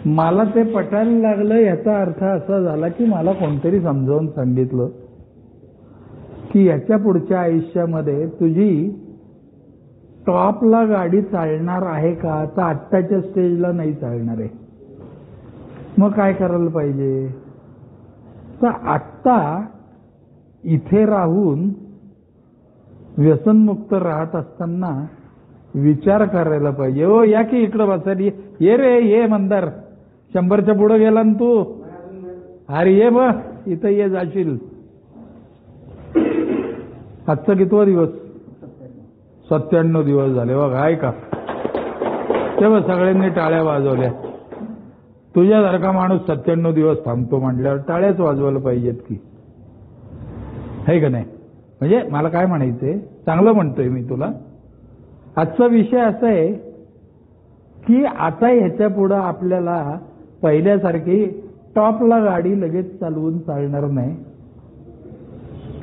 मला ते पटायला लागलं. याचा अर्थ असा झाला की मला कोणतरी समजावून सांगितलं की याच्या पुढच्या आयुष्यामध्ये तुझी टॉपला गाडी चालणार आहे का, तर आत्ताच्या स्टेजला नाही चालणार आहे. मग काय करायला पाहिजे, तर आत्ता इथे राहून व्यसनमुक्त राहत असताना विचार करायला पाहिजे. ओ या की इकडं बसायला, ये रे ये मंदार, 100च्या पुढे गेला ना तू, अरे ये बघ इथं ये जाशील. आजचा कितवा दिवस, 97 दिवस झाले बघा. ऐका तेव्हा सगळ्यांनी टाळ्या वाजवल्या. तुझ्यासारखा माणूस 97 दिवस थांबतो म्हटल्यावर टाळ्याच वाजवायला पाहिजेत की, है का नाही. म्हणजे मला काय म्हणायचंय, चांगलं म्हणतोय मी तुला. आजचा विषय असा आहे की आता ह्याच्या पुढं आपल्याला पहिल्यासारखी टॉपला गाडी लगेच चालवून चालणार नाही.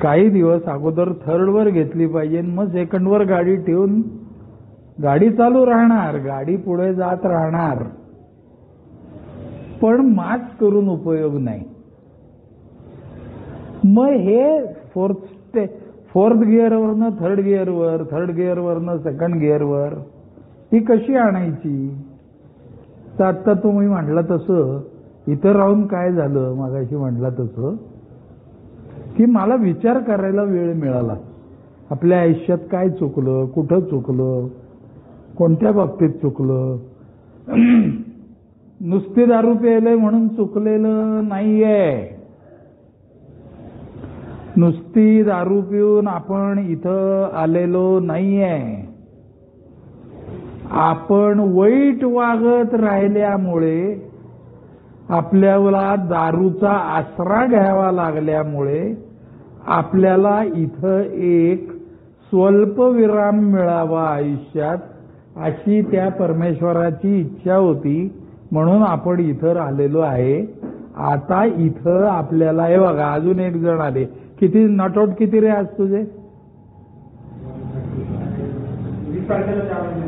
काही दिवस अगोदर थर्डवर घेतली पाहिजे, मग सेकंडवर गाडी ठेवून गाडी चालू राहणार, गाडी पुढे जात राहणार, पण माच करून उपयोग नाही. मग हे फोर्थ गिअरवरनं थर्ड गिअरवर, थर्ड गिअरवरनं सेकंड गिअरवर ही कशी आणायची. तर आत्ता तुम्ही म्हटलं तसं इथं राहून काय झालं, मागाशी म्हटलं तसं की मला विचार करायला वेळ मिळाला. आपल्या आयुष्यात काय चुकलं, कुठं चुकलं, कोणत्या बाबतीत चुकलं. नुसती दारू प्यायलंय म्हणून चुकलेलं नाहीये. नुसती दारू पिऊन आपण इथं आलेलो नाहीये. आपण वाईट वागत राहिल्यामुळे, आपल्याला दारूचा आसरा घ्यावा लागल्यामुळे आपल्याला इथं एक स्वल्प विराम मिळावा आयुष्यात, अशी त्या परमेश्वराची इच्छा होती. म्हणून आपण इथं आलेलो आहे. आता इथं आपल्याला हे बघा, अजून एक जण आले. किती नॉट आउट किती रे आज तुझे, 20 तारखेला 4 महिने.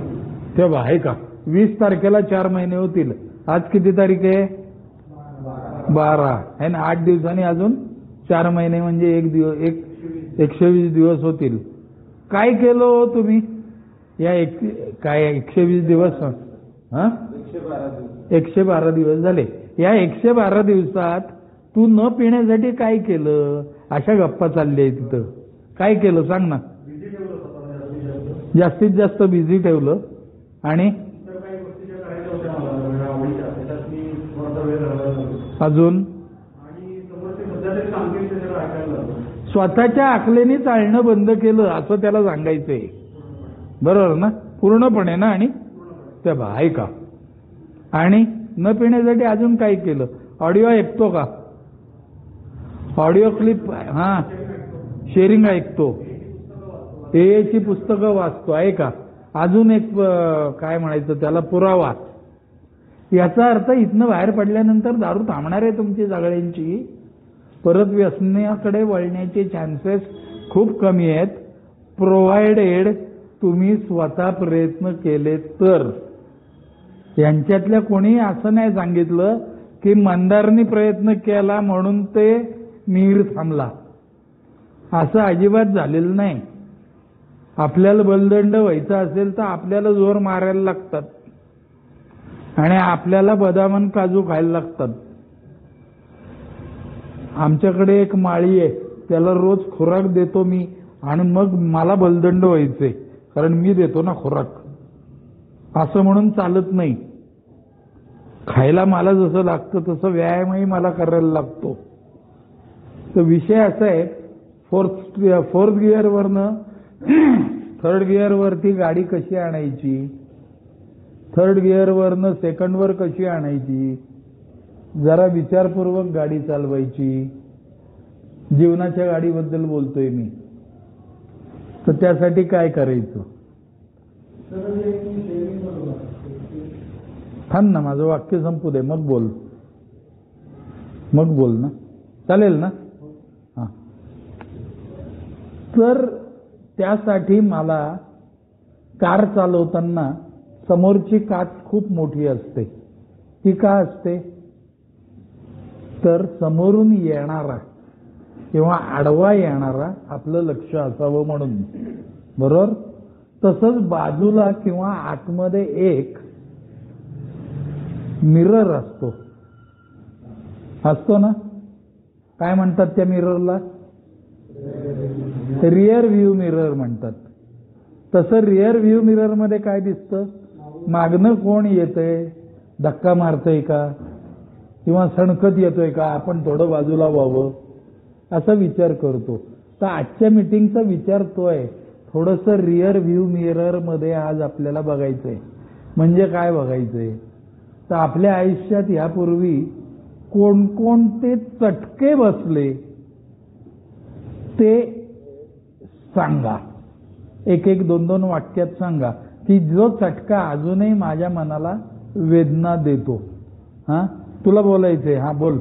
तेव्हा आहे का, 20 तारखेला 4 महिने होतील. आज किती तारीख आहे, 12 आहे ना. 8 दिवसांनी अजून 4 महिने म्हणजे 120 दिवस होतील. काय केलं हो तुम्ही या काय 120 दिवस, 112 दिवस झाले. या 112 दिवसात तू न पिण्यासाठी काय केलं, अशा गप्पा चालल्या तिथं. काय केलं सांग ना. जास्तीत जास्त बिझी ठेवलं आणि अजून स्वतःच्या आकलेने चालणं बंद केलं असं त्याला सांगायचंय, बरोबर ना. पूर्णपणे ना. आणि त्या आहे का. आणि न पिण्यासाठी अजून काय केलं, ऑडिओ ऐकतो का, ऑडिओ क्लिप, हा शेअरिंग ऐकतो, ची पुस्तकं वाचतो आहे का. अजून एक काय म्हणायचं त्याला, पुरावा. याचा अर्थ इथनं बाहेर पडल्यानंतर दारू थांबणार आहे तुमची सगळ्यांची. परत व्यसनाकडे वळण्याचे चान्सेस खूप कमी आहेत, प्रोव्हाइडेड तुम्ही स्वतः प्रयत्न केले तर. यांच्यातल्या कोणी असं नाही सांगितलं की मंदारनी प्रयत्न केला म्हणून ते नीर थांबला, असं अजिबात झालेलं नाही. आपल्याला बलदंड व्हायचा असेल तर आपल्याला जोर मारायला लागतात आणि आपल्याला बदाम काजू खायला लागतात. आमच्याकडे एक माळी आहे, त्याला रोज खुराक देतो मी आणि मग मला बलदंड व्हायचे, कारण मी देतो ना खुराक. असं म्हणून चालत नाही. खायला मला जसं लागतं तसं व्यायामही मला करायला लागतो. तर विषय असा आहे, फोर्थ गिअरवरनं थर्ड गिअरवरती गाडी कशी आणायची, थर्ड गिअरवरनं सेकंडवर कशी आणायची, जरा विचारपूर्वक गाडी चालवायची. जीवनाच्या गाडीबद्दल बोलतोय मी. तर त्यासाठी काय करायचं, थांब ना माझं वाक्य संपू दे, मग बोल ना, चालेल ना. हा, तर त्यासाठी मला कार चालवताना समोरची काच खूप मोठी असते. ती का असते? तर समोरून येणारा किंवा आडवा येणारा आपलं लक्ष असावं म्हणून. बरोबर? तसंच बाजूला किंवा आतमध्ये एक मिरर असतो ना. काय म्हणतात त्या मिररला? रिअर व्ह्यू मिरर म्हणतात. तसं रिअर व्ह्यू मिरर मध्ये काय दिसतं? मागनं कोण येतंय, धक्का मारतंय का किंवा सणकत येतोय का, आपण थोडं बाजूला व्हावं असा विचार करतो. तर आजच्या मीटिंगचा विचार तो आहे, थोडंसं रिअर व्ह्यू मिरर मध्ये आज आपल्याला बघायचंय. म्हणजे काय बघायचंय? तर आपल्या आयुष्यात यापूर्वी कोणकोणते चटके बसले ते सांगा. एक एक दोन दोन वाक्यात सांगा की जो चटका अजूनही माझ्या मनाला वेदना देतो. हा, तुला बोलायचंय? हा बोल.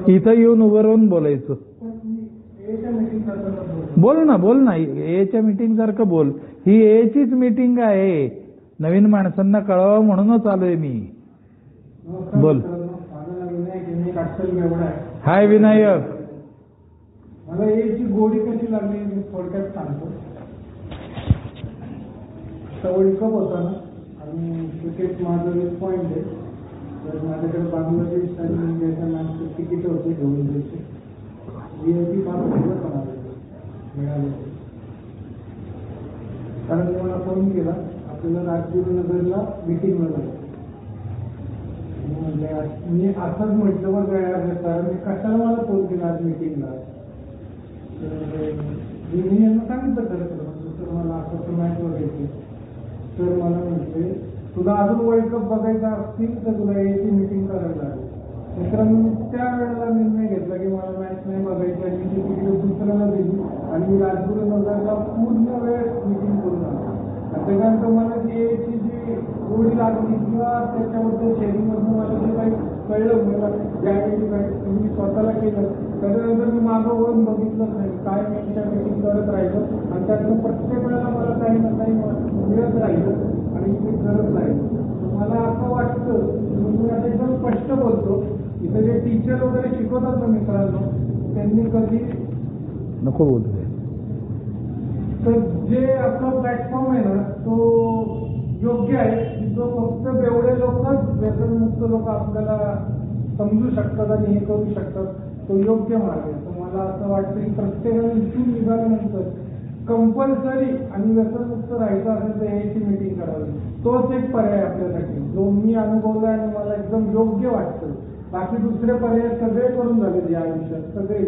इथं येऊन उभं राहून बोलायचं. बोल ना. एच्या मीटिंग सारखं बोल. ही एचीच मीटिंग आहे. नवीन माणसांना कळावं म्हणूनच आलोय मी. बोल. हाय विनायक. मला एची गोडी कशी लागली मी थोडक्यात सांगतो. वर्ल्ड कप होता ना आणि क्रिकेट माझं एक पॉईंट आहे. तर माझ्याकडे बांगलादेश आणि इंडियाच्या मॅचचे तिकीट होते घेऊन द्यायचे. VIP पास मिळाले. कारण मी मला फोन केला, आपल्याला राजगुरुनगरला मिटिंगला जायचं. मी असंच म्हटलं मग कारण मी कशाला मला फोन केला आज मिटिंगला. मी यांना सांगितलं तर मला असं मॅच बघायची. तर मला म्हटले तुला अजून वर्ल्ड कप बघायचा असतील तर तुला याची मिटिंग करायला लागेल. मित्रांनो त्या वेळेला निर्णय घेतला की मला मॅच नाही बघायची आणि ती तिकीट दुसऱ्याला दिली आणि मी राजगुरुनगरला पूर्ण वेळ मिटिंग करून आलो. त्याच्यानंतर मला जी गोडी लागली किंवा त्याच्याबद्दल शेअरिंगमधून मला जे काही कळलं मला ज्यावेळी काय मी स्वतःला केलं त्याच्यानंतर मी मागं वळून बघितलंच नाही. काय मी त्या मिटिंग करत राहिलो आणि त्यातून प्रत्येक वेळेला मला काही ना काही मिळत राहिलं आणि मी करत राहिलो. मला असं वाटतं मी आता एकदम स्पष्ट बोलतो, इथं जे टीचर वगैरे शिकवतात ना मित्रांनो त्यांनी कधी नको बोलतो. तर जे आपला प्लॅटफॉर्म आहे ना तो योग्य आहे. जो फक्त एवढे लोकच व्यसनमुक्त लोक आपल्याला समजू शकतात आणि हे करू शकतात तो योग्य मार्ग आहे. तर मला असं वाटतं की प्रत्येकाने इथून निघाल्यानंतर कंपल्सरी आणि व्यसनमुक्त राहायचं असेल तर याची मिटिंग करावी. तोच एक पर्याय आपल्यासाठी जो मी अनुभवला आणि मला एकदम योग्य वाटतं. बाकी दुसरे पर्याय सगळे करून झाले या आयुष्यात. सगळे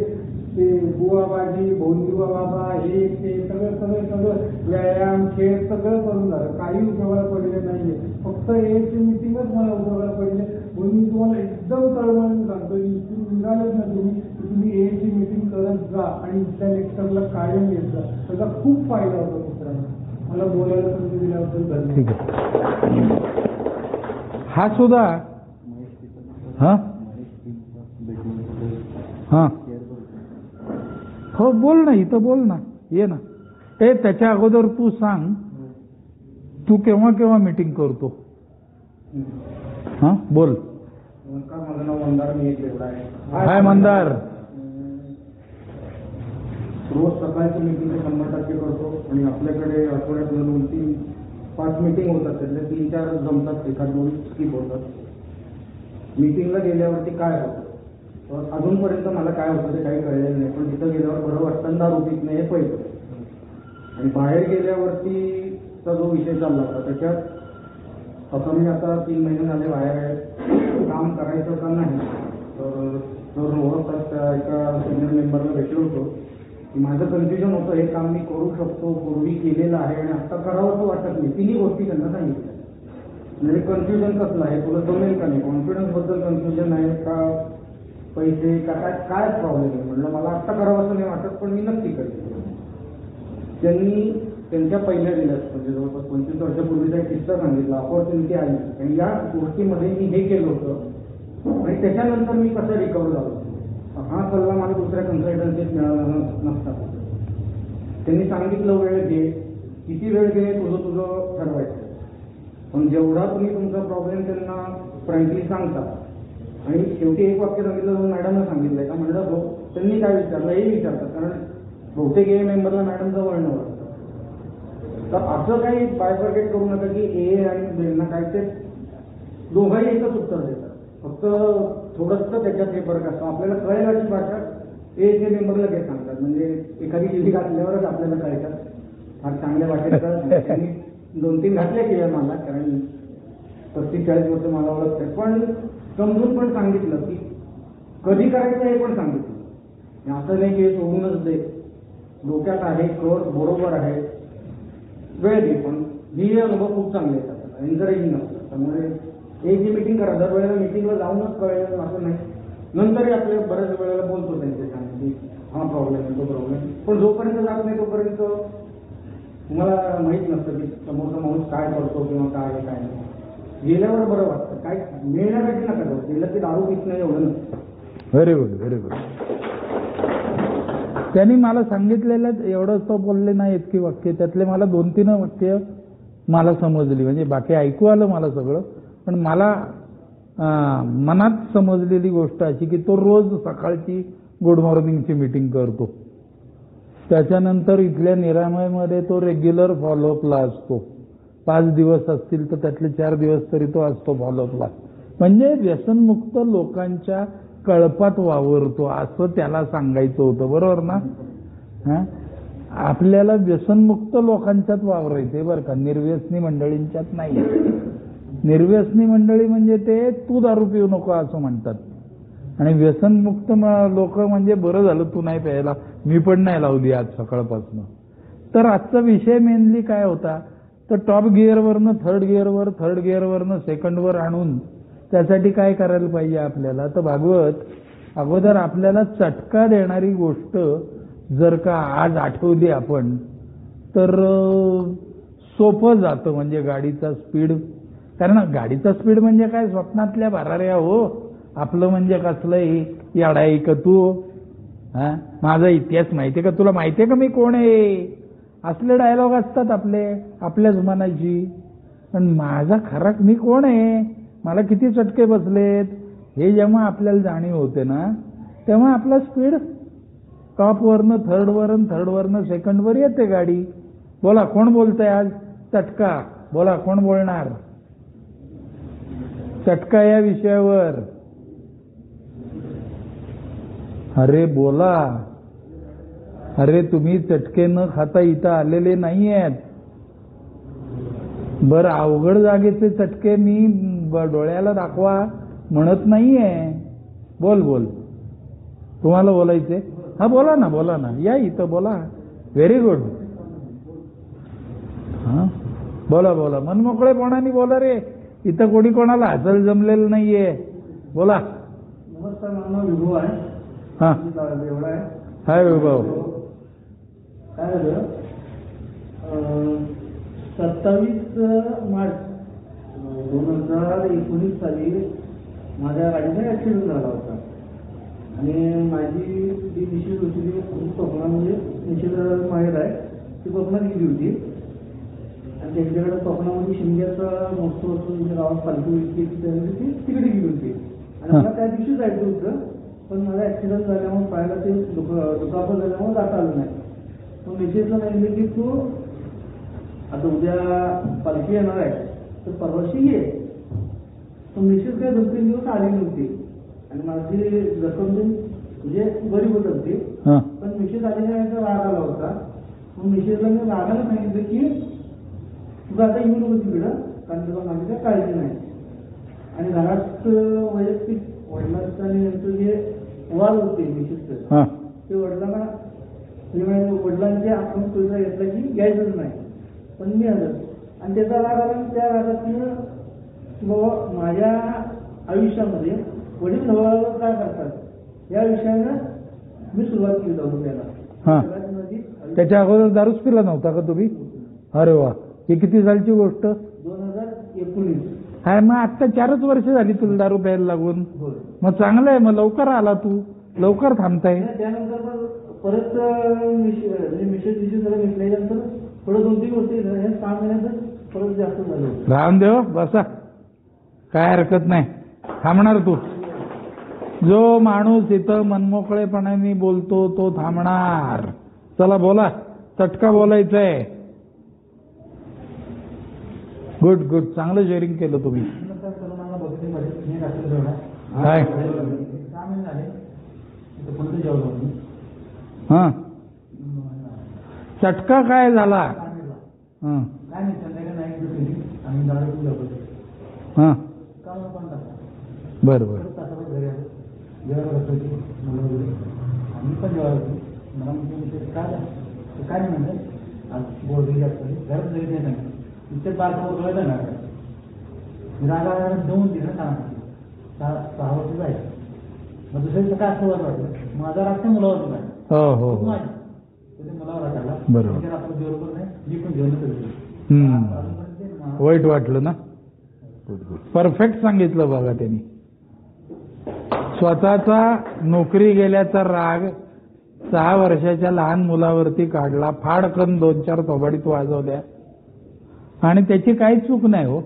ते बुवाबाजी भोंदुवा बाबा हे ते सगळं व्यायाम खेळ सगळं करून झालं. काही उपयोगाला पडले नाहीये. फक्त याची मिटिंगच मला उपयोगाला पडले. म्हणून मी तुम्हाला एकदम तळमळून सांगतो निघालच ना तुम्ही याची मिटिंग करत जा आणि त्या लेक्चरला कायम येत जा. त्याचा खूप फायदा होतो मित्रांनो. मला बोलायला संधी दिल्याबद्दल धन्यवाद. हा सुद्धा हा हो बोल ना. इथं बोल ना. ये ना. ते त्याच्या अगोदर तू सांग तू केव्हा केव्हा मीटिंग करतो. हा बोल. माझं नाव मंदार. मी एक एवढा आहे. हाय मंदार. रोज सकाळची मीटिंग 100% करतो आणि आपल्याकडे आठवड्यात 2-3-5 मीटिंग होतात. त्यातले 3-4 जमतात, एखाद 2 स्किप होतात. मीटिंगला गेल्यावरती काय होतं अजूनपर्यंत मला काय होतं ते काही कळलेलं नाही. पण तिथं गेल्यावर बरं वाटतं. दारू पीत नाही हे पहिलं. आणि बाहेर गेल्यावरतीचा जो विषय चालला होता त्याच्यात आता मी आता 3 महिने झाले बाहेर आहे. काम करायचं का नाही तर ओळखतात त्या एका सिनियर मेंबरला भेटलो होतो की माझं कन्फ्युजन होतं. हे काम मी करू शकतो, पूर्वी केलेलं आहे आणि आता करावं असं वाटत नाही. तिन्ही गोष्टी त्यांना सांगितल्या. म्हणजे कन्फ्युजन कसलं आहे, तुला जमेल का नाही, कॉन्फिडन्स बद्दल कन्फ्युजन आहे का, पैसे का काय प्रॉब्लेम आहे. म्हटलं मला आत्ता करावं असं नाही वाटत पण मी नक्की करेन. त्यांनी त्यांच्या पहिल्या दिल्यात म्हणजे जवळपास 25 वर्षापूर्वीचा एक किस्सा सांगितला. अपॉर्च्युनिटी आली आणि या गोष्टीमध्ये मी हे केलं होतं आणि त्याच्यानंतर मी कसं रिकवर झालो. हा सल्ला मला दुसऱ्या कन्सल्टन्सीत मिळाला नसता. त्यांनी सांगितलं वेळ घे, किती वेळ घे तुझं ठरवायचं. पण जेवढा तुम्ही तुमचा प्रॉब्लेम त्यांना फ्रँकली सांगता आणि शेवटी एक वाक्य सांगितलं मॅडमनं सांगितलंय का म्हणलं हो त्यांनी काय विचारलं हे विचारतात कारण बहुतेक ए मेंबरला मॅडमचं वळणं वाटतं. तर असं काही बायफर्केट करू नका की ए आणि बेलना काय ते दोघंही एकच उत्तर देतात. फक्त थोडंसं त्याच्यात हे फरक असतो. आपल्याला कळेल अशी भाषा ए मेंबरला काय सांगतात म्हणजे एखादी शिटी घातल्यावरच आपल्याला कळतात. फार चांगल्या भाषेत कळत त्यांनी 2-3 घातल्या केल्या मला कारण 35-40 वर्ष मला ओळखतात पण समजून पण सांगितलं की कधी करायचं हे पण सांगितलं. असं नाही की सोडूनच दे डोक्यात आहे कर बरोबर आहे वेळ दे पण ही अनुभव खूप चांगले येतात एन्करेजिंग असतात. त्यामुळे एक जी मिटिंग करा दर वेळेला मिटिंगला जाऊनच कळेल असं नाही. नंतरही आपल्या बऱ्याच वेळेला बोलतो त्यांचे सांग की हा प्रॉब्लेम आहे तो प्रॉब्लेम पण जोपर्यंत जात नाही तोपर्यंत तुम्हाला माहीत नसतं की समोरचा माणूस काय करतो किंवा काय आहे काय नाही. गेल्यावर बरं वाटतं काय मिळण्यासाठी नका जाऊ गेलं की दारू पित नाही एवढं नसतं. Very good very good. त्यांनी मला सांगितलेलं एवढंच तो बोलले नाही इतकी वाक्य त्यातले मला 2-3 वाक्य मला समजली म्हणजे बाकी ऐकू आलं मला सगळं पण मला मनात समजलेली गोष्ट अशी की तो रोज सकाळची गुड मॉर्निंगची मीटिंग करतो. त्याच्यानंतर इथल्या निरामयमध्ये तो रेग्युलर फॉलोअपला असतो. 5 दिवस असतील तर त्यातले 4 दिवस तरी तो असतो फॉलोअपला. म्हणजे व्यसनमुक्त लोकांच्या कळपात वावरतो असं त्याला सांगायचं होतं बरोबर ना. आपल्याला व्यसनमुक्त लोकांच्यात वावरायचे बरं का निर्व्यसनी मंडळींच्यात नाही. निर्व्यसनी मंडळी म्हणजे ते तू दारू पिऊ नको असं म्हणतात आणि व्यसनमुक्त लोक म्हणजे बरं झालं तू नाही प्यायला मी पण नाही लावली आज सकाळपासून. तर आजचा विषय मेनली काय होता तर टॉप गिअरवरनं थर्ड गिअरवरनं सेकंडवर आणून त्यासाठी काय करायला पाहिजे आपल्याला तर भागवत अगोदर आपल्याला चटका देणारी गोष्ट जर का आज आठवली आपण तर सोपं जातं म्हणजे गाडीचा स्पीड. कारण गाडीचा स्पीड म्हणजे काय स्वप्नातल्या भराऱ्या हो आपलं म्हणजे कसलंही याडाई का तू माझा इतिहास माहितीये का तुला माहितीये का मी कोण आहे असले डायलॉग असतात आपल्याच मनाची. पण माझा खरा मी कोण आहे मला किती चटके बसलेत हे जेव्हा आपल्याला जाणीव होते ना तेव्हा आपला स्पीड टॉपवरनं थर्डवरनं सेकंडवर येते गाडी. बोला कोण बोलतंय आज चटका बोला कोण बोलणार चटका या विषयावर. अरे बोला अरे तुम्ही चटके न खाता इथं आलेले नाही आहेत. बरं अवघड जागेचे चटके मी डोळ्याला दाखवा म्हणत नाहीये. बोल तुम्हाला बोलायचे हा बोला ना या इथं बोला. Very good. हा बोला मनमोकळेपणाने बोला रे इथं कोणी कोणाला हसल जमलेलं नाहीये. बोला. नमस्कार माझं विभू आहे. हा एवढा आहे हाय विभाव. काय झालं 27 मार्च 2019 साली माझ्या गाडीचा ऍक्सिडेंट झाला होता आणि माझी जी मिसेस होती ती कोकणामध्ये मिसेस माहेर आहे ती कोकणात गेली होती आणि त्यांच्याकडे कोकणामध्ये शिमग्याचा महोत्सव असतो म्हणजे गावात पालखी होती ती तिकडे गेली होती आणि मला त्या दिवशी जायचं होतं पण माझा ऍक्सिडेंट झाल्यामुळे पाहायला ते दुखापत झाल्यामुळे जाता आलं नाही. मग मिसेसला सांगितलं की तू आता उद्या पालखी येणार आहे तर परवाशी ये. पण मिसेस काय 2-3 दिवस आली नव्हती आणि माझी जखम म्हणजे बरी होत होती पण मिसेस आल्याच्या राग आला होता. मग मिसेसला मी रागाला सांगितलं की तुझं आता येऊ नको तिकडं कारण तुला माझी काय काळजी नाही. आणि घरात वैयक्तिक वडिलांचं आणि यांचं जे वाद होते मिसेसचं ते वडिलांना वडिलांचे आपण तुझा घेतला की घ्यायचंच नाही पण मी आलं आणि त्याचा राग आला त्या रागातनं बाबा माझ्या आयुष्यामध्ये वडील नवरा काय करतात या विषयानं मी सुरुवात केली जाऊ त्याला. त्याच्या अगोदर दारूच पिला नव्हता का तुम्ही. अरे वा ही किती सालची गोष्ट 2019. हाय मग आता 4च वर्ष झाली तुला दारू प्यायला लागून. मग चांगलं आहे मग लवकर आला तू लवकर थांबताय. त्यानंतर परत मिसेस जरा घेतल्यानंतर थोडं 2-3 वर्ष 6 महिन्यातच परत जास्त झालं. राहून देव बसा, काय हरकत नाही, थांबणार तू. जो माणूस इथं मनमोकळेपणाने बोलतो तो थांबणार. चला बोला, चटका बोलायचंय. गुड गुड, चांगलं शेअरिंग केलं तुम्ही. काय हा चटका काय झाला? हा हा बर बर. काय नाही म्हणते आज बोलली घरात जरी नाही इथे बाथरूम कळलं ना रागा देऊन दिलं ना 6 वर्ष जायचं. मग दुसऱ्या काय असं वाटलं माझा राग त्या मुलावर नाही. हो हो मुलावर रागाला बरोबर. आपण जेवढं नाही मी पण जेवण वाईट वाटलं ना. परफेक्ट सांगितलं बघा त्यांनी. स्वतःचा नोकरी गेल्याचा राग 6 वर्षाच्या लहान मुलावरती काढला, फाडकन 2-4 थोबाडीत वाजवल्या आणि त्याची काही चूक नाही हो.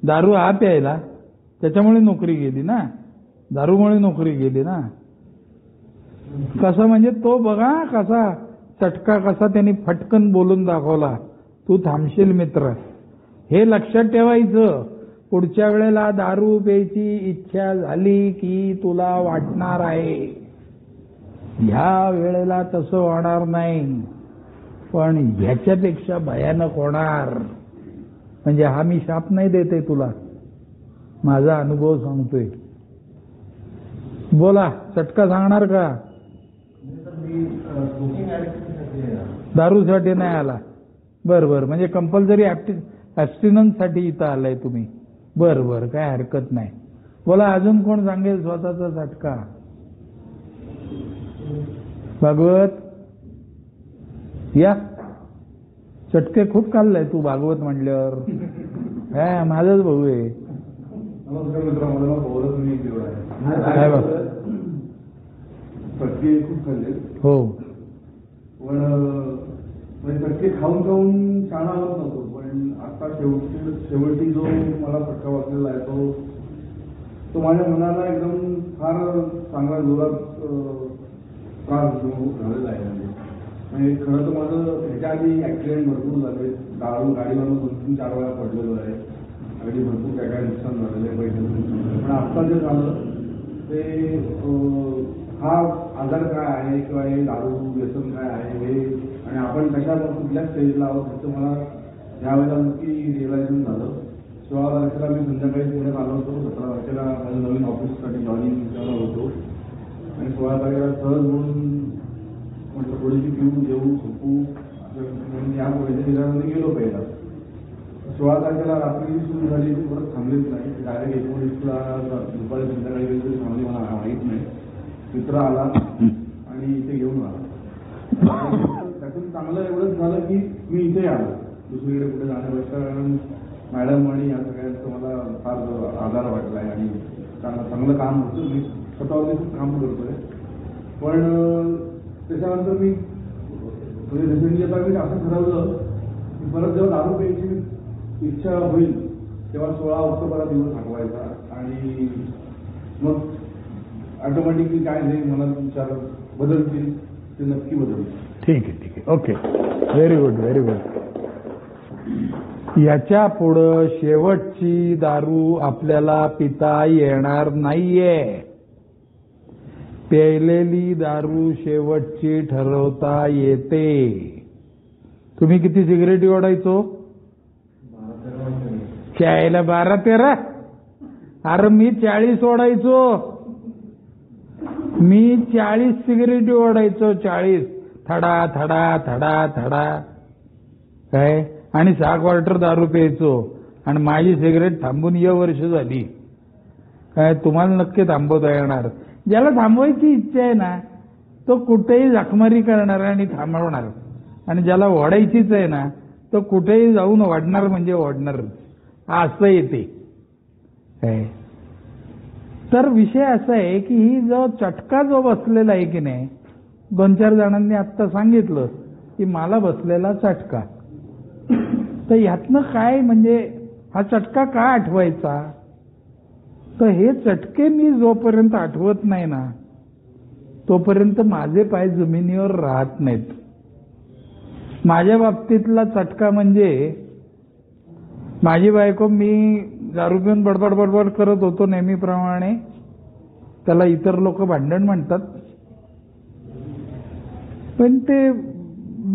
दारू हा प्यायला, त्याच्यामुळे नोकरी गेली ना, दारूमुळे नोकरी गेली ना. कसं म्हणजे तो बघा कसा चटका कसा त्यांनी फटकन बोलून दाखवला. तू थांबशील मित्र, हे लक्षात ठेवायचं. पुढच्या वेळेला दारू प्यायची इच्छा झाली की तुला वाटणार आहे. ह्या वेळेला तसं होणार नाही, पण ह्याच्यापेक्षा भयानक होणार. म्हणजे हा मी शाप नाही देते तुला, माझा अनुभव सांगतोय. बोला, चटका सांगणार का? दारूसाठी नाही आला. बरं बरं, म्हणजे कंपल्सरी ऍब्स्टिनन्स साठी इथं आलाय तुम्ही. बरं बरं, काय हरकत नाही. बोला, अजून कोण सांगेल स्वतःचा चटका? भागवत या, चटके खूप खाल्लाय तू भागवत म्हणल्यावर. काय माझाच भाऊ आहे. नमस्कार मित्र, मला बोलत मी काय बघ चटके खूप खाल्ले. हो, पण चटके खाऊन खाऊन शाळा होत नव्हतो. पण आता शेवटी जो मला फटका वाचलेला आहे तो माझ्या मनाला एकदम फार चांगला जोरात त्रास झालेला आहे. म्हणजे खरं तर माझं ह्याच्या आधी ऍक्सिडेंट भरपूर झाले. गाडीवरून 2-3-4 वेळा पडलेलो आहे. अगदी भरपूर काय नुकसान झालेलं आहे पैशाचं. पण आत्ता जे झालं ते हा आजार काय आहे किंवा हे दारू व्यसन काय आहे हे, आणि आपण कशा कुठल्या स्टेजला आहोत ह्याचं मला यावेळेला नक्की रिअलायझेशन झालं. 16 तारखेला मी संध्याकाळी पुण्यात आलो होतो. 17 तारखेला माझं नवीन ऑफिससाठी जॉईनिंग करायला होतो आणि 16 तारखेला सहज म्हणून म्हटलं थोडीशी पिऊ जेऊ झोपू म्हणून या त्याच्यामध्ये गेलो पहिला. 16 तारखेला रात्री सुरू झाली, परत थांबलीच नाही. डायरेक्ट 19ला दुपारी संध्याकाळी गेली तरी थांबली मला माहीत नाही. मित्र आला आणि इथे घेऊन आला. त्यातून चांगलं एवढंच झालं की मी इथे आलो, दुसरीकडे कुठे जाण्यापेक्षा. कारण मॅडम आणि या सगळ्यांचं मला फार आधार वाटलाय आणि चांगलं काम होतं. मी स्वतःवरती खूप काम करतोय. पण त्याच्यानंतर मी रिसेंटली आता मी असं ठरवलं की परत जेव्हा दारू प्यायची इच्छा होईल तेव्हा 16 ऑक्टोबरला दिवस थांबवायचा आणि मग ऑटोमॅटिकली काय जे मला विचार बदलतील ते नक्की बदलतील. ठीक आहे ठीक आहे, okay, very good very good. याच्या पुढं शेवटची दारू आपल्याला पिता येणार नाहीये. प्यायलेली दारू शेवटची ठरवता येते. तुम्ही किती सिगरेटी ओढायचो? 12-13. अरे मी 40 ओढायचो. मी 40 सिगरेटी ओढायचो. 40 थडा थडा थडा थडा काय, आणि 6 क्वार्टर दारू प्यायचो. आणि माझी सिगरेट थांबून वर्ष झाली. काय तुम्हाला नक्की थांबवता येणार? ज्याला थांबवायची इच्छा आहे ना तो कुठेही जखमारी करणार आणि थांबवणार. आणि ज्याला ओढायचीच आहे ना तो कुठेही जाऊन ओढणार म्हणजे ओढणार. असं येते. तर विषय असा आहे की ही जो चटका जो बसलेला आहे की नाही, 2-4 जणांनी आत्ता सांगितलं की मला बसलेला चटका. तर ह्यातनं काय म्हणजे हा चटका का आठवायचा? तर हे चटके मी जोपर्यंत आठवत नाही ना तोपर्यंत माझे पाय जमिनीवर राहत नाहीत. माझ्या बाबतीतला चटका म्हणजे माझी बायको, मी दारू पिऊन बडबड बडबड करत होतो नेहमीप्रमाणे, त्याला इतर लोक भांडण म्हणतात, पण ते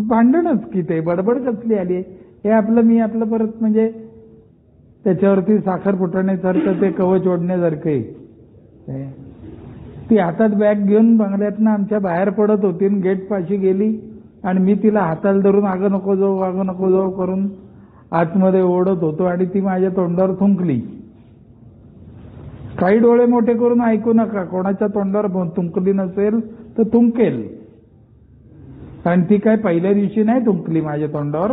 भांडणच की, ते बडबड कसली आली, हे आपलं मी आपलं परत म्हणजे त्याच्यावरती साखर फुटण्यासारखं ते कवच ओढण्यासारखं आहे. ती हातात बॅग घेऊन बंगल्यातनं आमच्या बाहेर पडत होती, गेट पाशी गेली आणि मी तिला हाताला धरून आगं नको जाऊ करून आतमध्ये ओढत होतो आणि ती माझ्या तोंडावर थुंकली. काही डोळे मोठे करून ऐकू नका, कोणाच्या तोंडावर थुंकली नसेल तर थुंकेल. आणि ती काय पहिल्या दिवशी नाही थुंकली माझ्या तोंडावर.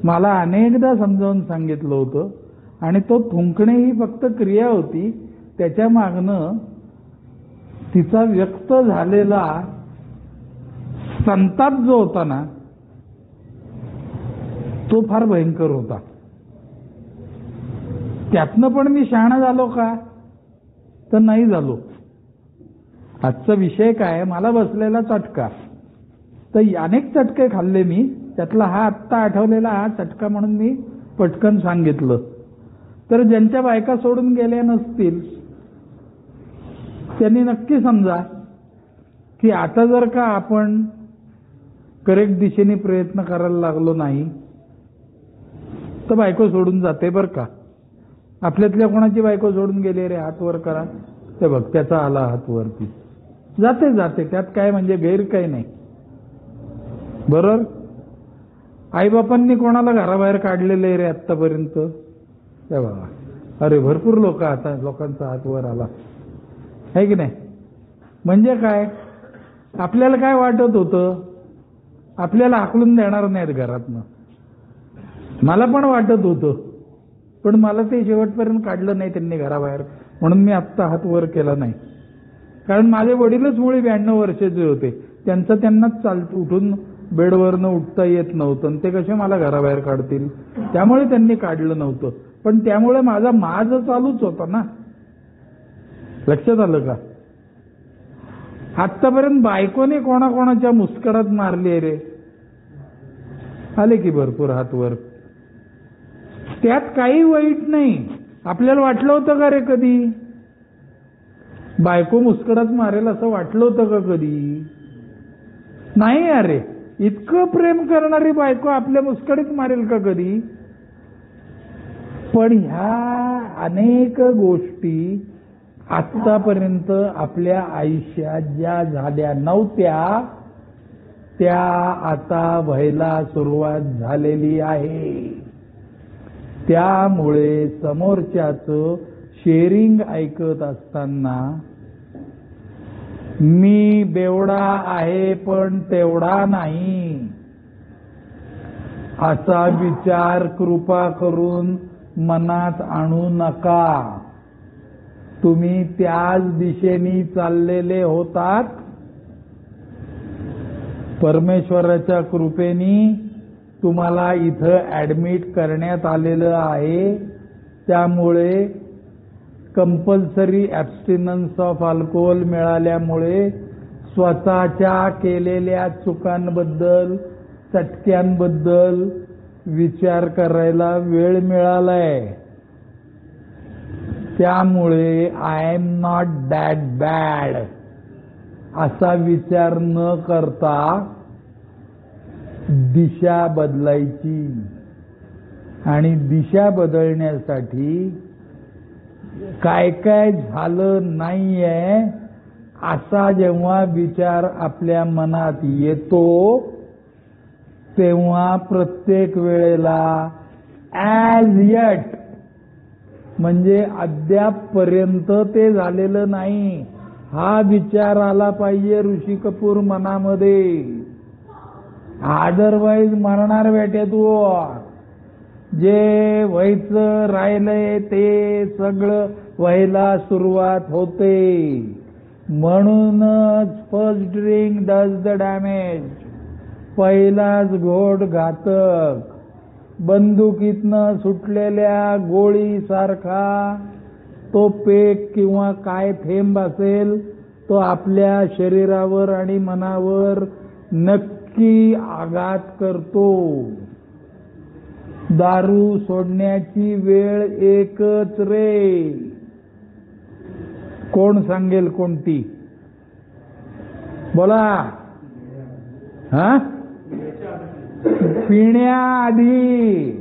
मला अनेकदा समजावून सांगितलं होतं. आणि तो थुंकणे ही फक्त क्रिया होती, त्याच्या मागनं तिचा व्यक्त झालेला संताप जो होता ना तो फार भयंकर होता. त्यातनं पण मी शहाणा झालो का? तर नाही झालो. आजचा विषय काय, मला बसलेला चटका. तर अनेक चटके खाल्ले मी, त्यातला हा आत्ता आठवलेला हा चटका म्हणून मी पटकन सांगितलं. तर ज्यांच्या बायका सोडून गेल्या नसतील त्यांनी नक्की समजा की आता जर का आपण करेक्ट दिशेने प्रयत्न करायला लागलो नाही तर बायको सोडून जाते बरं का. आपल्यातल्या कोणाची बायको सोडून गेली रे, हात वर करा. ते बघ, त्याचा आला हात वरती. जाते, त्यात काय म्हणजे गैर काही नाही. बरोबर. आईबापांनी कोणाला घराबाहेर काढलेलं आहे रे आत्तापर्यंत? ते बघा, अरे भरपूर लोक, आता लोकांचा हात वर आला आहे की नाही. म्हणजे काय, आपल्याला काय वाटत होतं, आपल्याला हाकलून देणार नाहीत घरातनं. मला पण वाटत होतं, पण मला ते शेवटपर्यंत काढलं नाही त्यांनी घराबाहेर, म्हणून मी आत्ता हात वर केला नाही. कारण माझे वडीलच मुळी 92 वर्षाचे होते, त्यांनाच उठून बेडवरनं उठता येत नव्हतं, आणि ते कसे मला घराबाहेर काढतील, त्यामुळे त्यांनी काढलं नव्हतं. पण त्यामुळे माझा माज चालूच होता ना. लक्षात आलं का? आत्तापर्यंत बायकोने कोणाकोणाच्या मुस्कडात मारली रे, आले की भरपूर हात वर. त्यात काही वाईट नाही. आपल्याला वाटलं होतं का रे कधी बायको मुस्कडात मारेल असं वाटलं होतं का कधी? नाही. अरे इतकं प्रेम करणारी बायको आपल्या मुस्कडीत मारेल का कधी? पण ह्या अनेक गोष्टी आतापर्यंत आपल्या आयुष्यात ज्या झाल्या नव्हत्या त्या आता व्हायला सुरुवात झालेली आहे. त्यामुळे समोरच्याचं शेअरिंग ऐकत असताना मी बेवडा आहे पण तेवढा नाही असा विचार कृपा करून मनात आणू नका. तुम्ही त्याच दिशेने चाललेले होतात. परमेश्वराच्या कृपेने तुम्हाला इथं ऍडमिट करण्यात आलेलं आहे. त्यामुळे कंपल्सरी ॲब्स्टिनन्स ऑफ अल्कोहोल मिळाल्यामुळे स्वतःच्या केलेल्या चुकांबद्दल, चटक्यांबद्दल विचार करायला वेळ मिळालाय. त्यामुळे I am not that bad असा विचार न करता दिशा बदलायची. आणि दिशा बदलण्यासाठी काय काय झालं नाहीये असा जेव्हा विचार आपल्या मनात येतो तेव्हा प्रत्येक वेळेला ॲज येट म्हणजे अद्यापपर्यंत ते झालेलं नाही हा विचार आला पाहिजे ऋषी कपूर मनामध्ये. अदरवाईज मरणार बेटे तू. जे व्हायचं राहिलंय ते सगळं व्हायला सुरुवात होते. म्हणूनच first drink does the damage. पहिलाच घोट घातक, बंदुकीतनं सुटलेल्या गोळीसारखा तो पेक किंवा काय थेंब असेल तो आपल्या शरीरावर आणि मनावर नक्की आघात करतो. दारू सोडण्याची वेळ एकच रे. कोण सांगेल कोणती? बोला. हा, पिण्याआधी.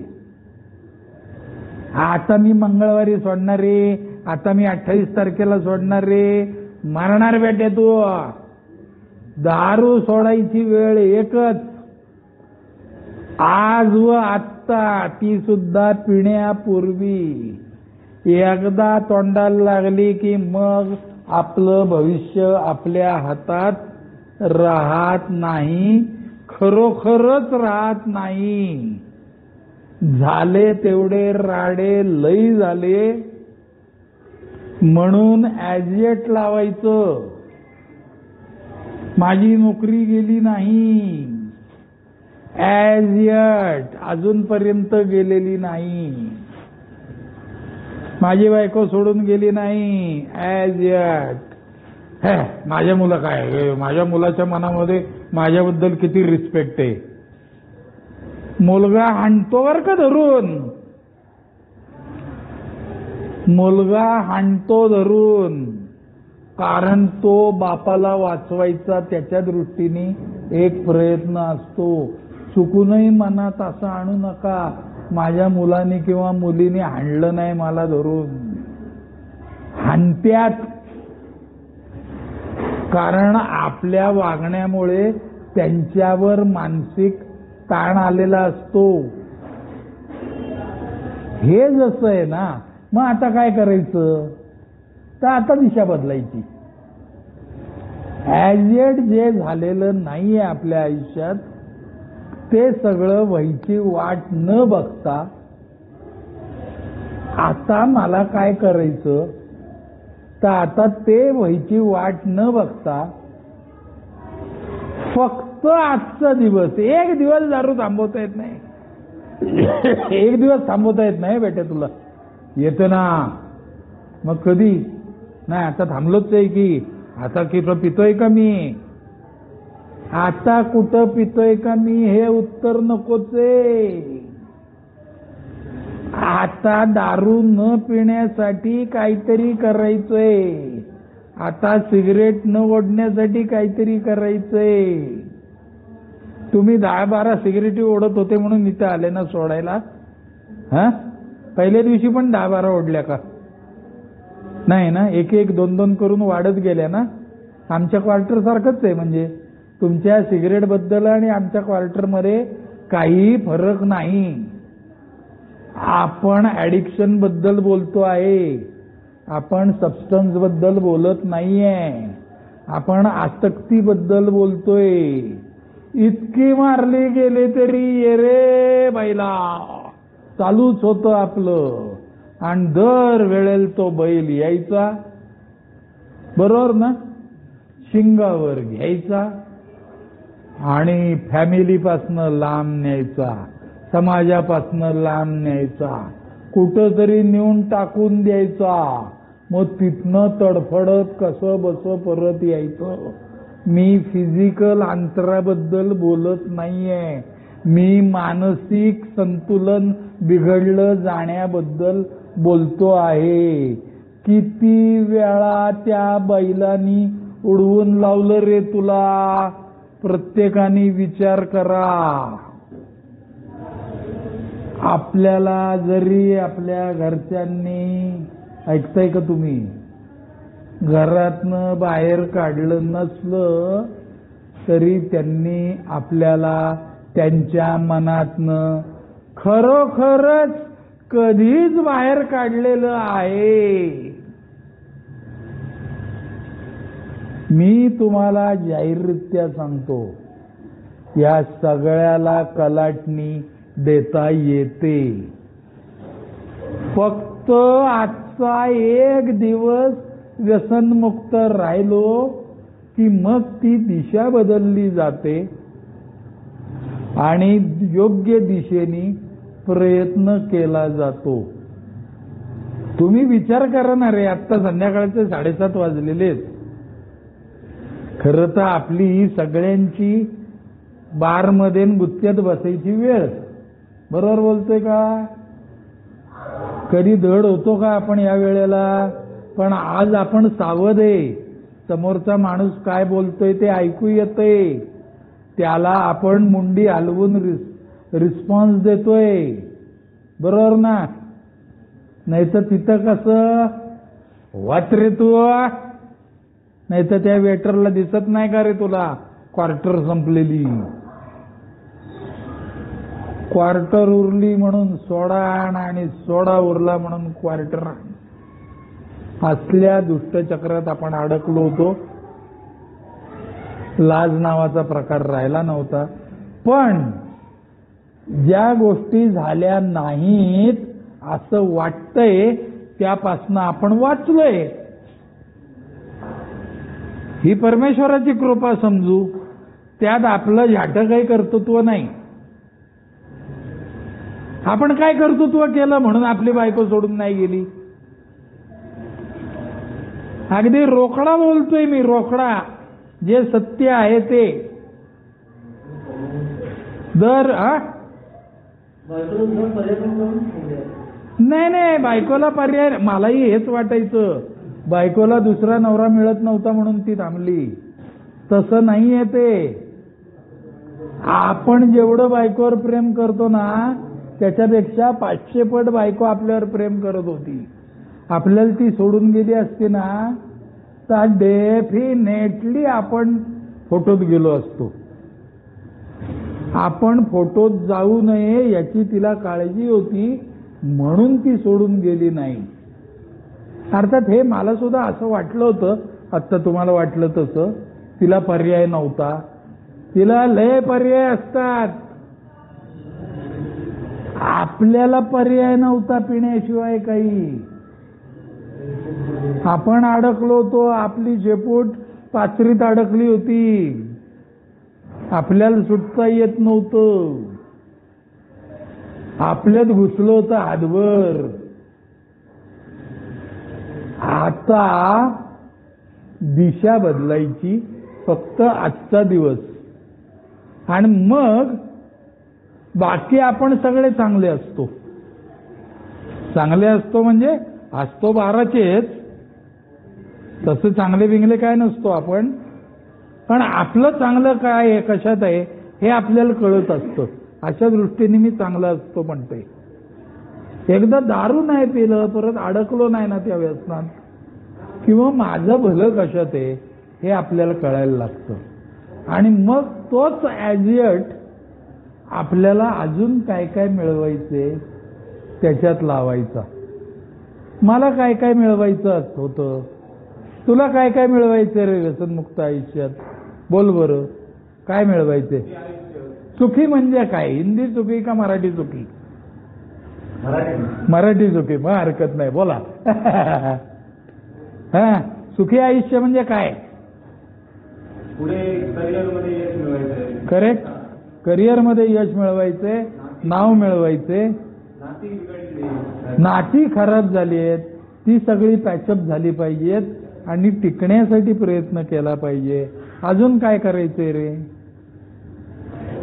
आता मी मंगळवारी सोडणार रे, आता मी 28 तारखेला सोडणार रे, मरणार बेटे तू. दारू सोडायची वेळ एकच, आज व आत्ता, ती सुद्धा पिण्यापूर्वी. एकदा तोंडाला लागली की मग आपलं भविष्य आपल्या हातात राहत नाही, खरोखरच राहत नाही. झाले तेवढे राडे लई झाले म्हणून ॲजिएट लावायचं. माझी नोकरी गेली नाही, ॲजिएट अजूनपर्यंत गेलेली नाही. माझी बायको सोडून गेली नाही, ॲजिएट. माझ्या मुलं काय, माझ्या मुलाच्या मनामध्ये माझ्याबद्दल किती रिस्पेक्ट आहे. मुलगा हाणतो बर का धरून, मुलगा हाणतो धरून, कारण तो बापाला वाचवायचा त्याच्या दृष्टीने एक प्रयत्न असतो. चुकूनही मनात असं आणू नका, माझ्या मुलाने किंवा मुलीने हाणलं नाही मला धरून. हाणत्यात, कारण आपल्या वागण्यामुळे त्यांच्यावर मानसिक ताण आलेला असतो. हे जसं आहे ना, मग आता काय करायचं? तर आता दिशा बदलायची. ॲजिएट जे झालेलं नाहीये आपल्या आयुष्यात ते सगळं व्हायची वाट न बघता आता मला काय करायचं, तर आता ते व्हायची वाट न बघता फक्त आजचा दिवस, एक दिवस दारू थांबवता येत नाही. एक दिवस थांबवता येत नाही बेटे तुला. येतं ना, मग कधी? नाही आता थांबलोच आहे की, आता की पितोय का मी, आता कुठं पितोय का मी, हे उत्तर नकोच आहे. आता दारू न पिण्यासाठी काहीतरी करायचंय, आता सिगरेट न ओढण्यासाठी काहीतरी करायचंय. तुम्ही 10-12 सिगरेटी ओढत होते म्हणून इथं आले ना सोडायला. हा, पहिल्या दिवशी पण 10-12 ओढल्या का? नाही ना, 1-1, 2-2 करून वाढत गेल्या ना. आमच्या क्वार्टर सारखंच आहे, म्हणजे तुमच्या सिगरेट बद्दल आणि आमच्या क्वार्टरमध्ये काही फरक नाही. आपण ऍडिक्शन बद्दल बोलतो आहे, आपण सबस्टन्स बद्दल बोलत नाहीये, आपण आसक्तीबद्दल बोलतोय. इतकी मारली गेले तरी ये रे बैला चालूच होतं आपलं, आणि दर वेळेला तो बैल यायचा, बरोबर ना, शिंगावर घ्यायचा आणि फॅमिलीपासनं लांब न्यायचा, समाजापासनं लांब न्यायचा, कुठं तरी नेऊन टाकून द्यायचा. मग तिथनं तडफडत कसं बस परत यायचं. मी फिजिकल अंतराबद्दल बोलत नाहीये, मी मानसिक संतुलन बिघडलं जाण्याबद्दल बोलतो आहे. किती वेळा त्या बैलांनी उडवून लावलं रे तुला, प्रत्येकाने विचार करा. आपल्याला जरी आपल्या घरच्यांनी, ऐकताय का तुम्ही, घरातनं बाहेर काढलं नसलं तरी त्यांनी आपल्याला त्यांच्या मनातनं खरोखरच कधीच बाहेर काढलेलं आहे. मी तुम्हाला जाहीररित्या सांगतो, या सगळ्याला कलाटणी देता येते. फक्त आजचा एक दिवस व्यसनमुक्त राहिलो की मग ती दिशा बदलली जाते. आणि योग्य दिशेने प्रयत्न केला जातो. तुम्ही विचार करा ना रे, आत्ता संध्याकाळचे 7:30 वाजलेले आहेत. खरं तर आपली ही सगळ्यांची बारमध्ये गुत्त्यात बसायची वेळ. बरोबर बोलतोय का? कधी धड होतो का आपण या वेळेला? पण आज आपण सावध आहे. समोरचा माणूस काय बोलतोय ते ऐकू येतंय, त्याला आपण मुंडी हलवून रिस्पॉन्स देतोय. बरोबर ना? नाही तर तिथं कसं वाच रे तू, नाही तर त्या वेटरला दिसत नाही का रे तुला क्वार्टर संपलेली, क्वार्टर उरली म्हणून सोडा आण आणि सोडा उरला म्हणून क्वार्टर आण. असल्या दुष्टचक्रात आपण अडकलो होतो. लाज नावाचा प्रकार राहिला नव्हता. पण ज्या गोष्टी झाल्या नाहीत असं वाटतंय त्यापासून आपण वाचलोय. ही परमेश्वराची कृपा समजू. त्यात आपलं झाटं काही कर्तृत्व नाही. आपण काय कर्तृत्व केलं म्हणून आपली बायको सोडून नाही गेली? अगदी रोकडा बोलतोय मी, रोकडा. जे सत्य आहे ते. नाही, बायकोला पर्याय, मलाही हेच वाटायचं. बायकोला दुसरा नवरा मिळत नव्हता म्हणून ती थांबली. तसं नाहीये ते. आपण जेवढं बायकोवर प्रेम करतो ना त्याच्यापेक्षा 500 पट बायको आपल्यावर प्रेम करत होती. आपल्याला ती सोडून गेली असती ना तर डेफिनेटली आपण फोटोत गेलो असतो. आपण फोटोत जाऊ नये याची तिला काळजी होती म्हणून ती सोडून गेली नाही. अर्थात हे मला सुद्धा असं वाटलं होतं, आत्ता तुम्हाला वाटलं तसं. तिला पर्याय नव्हता. तिला लय पर्याय असतात. आपल्याला पर्याय नव्हता पिण्याशिवाय काही. आपण अडकलो होतो. आपली शेपूट पाचरीत अडकली होती. आपल्याला सुटता येत नव्हतं. आपल्यात घुसलो होतं हातभर. आता दिशा बदलायची, फक्त आजचा दिवस. आणि मग बाकी आपण सगळे चांगले असतो. चांगले असतो म्हणजे असतो 12चेच. तसं चांगले बिंगले काय नसतो आपण. पण आपलं चांगलं काय आहे, कशात आहे हे आपल्याला कळत असतं. अशा दृष्टीने मी चांगला असतो म्हणतोय. एकदा दारू नाही पिलं, परत अडकलो नाही ना त्या व्यसनात, किंवा माझं भलं कशात आहे हे आपल्याला कळायला लागतं. आणि मग तोच ॲजिएट आपल्याला अजून काय काय मिळवायचे त्याच्यात लावायचा. मला काय काय मिळवायचं होतं, तुला काय काय मिळवायचं रे व्यसनमुक्त आयुष्यात? बोल बरं, काय मिळवायचे? सुखी म्हणजे काय? हिंदी सुखी का मराठी सुखी? मराठी सुखी. मग हरकत नाही, बोला. हा, सुखी आयुष्य म्हणजे काय? पुढे करिअरमध्ये यश मिळवायचं. करेक्ट. करिअरमध्ये यश मिळवायचे, नाव मिळवायचे. नाती खराब झाली आहेत, ती सगळी पॅचअप झाली पाहिजेत आणि टिकण्यासाठी प्रयत्न केला पाहिजे. अजून काय करायचंय रे?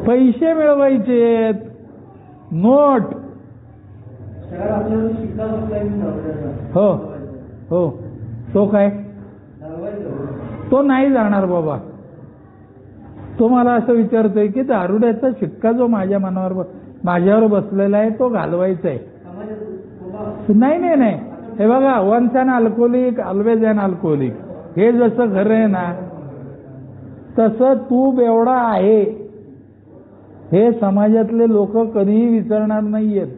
पैसे मिळवायचेत, नोट. हो हो. तो काय? तो नाही जाणार बाबा. तो मला असं विचारतोय की दारुड्याचा शिक्का जो माझ्या माझ्यावर बसलेला आहे तो घालवायचा आहे. नाही नाही नाही, हे बघा, वन्स अन अल्कोहोलिक ऑलवेज अन अल्कोहोलिक, हे जसं खरं आहे ना तसं तू बेवडा आहे हे समाजातले लोक कधीही विसरणार नाहीयेत.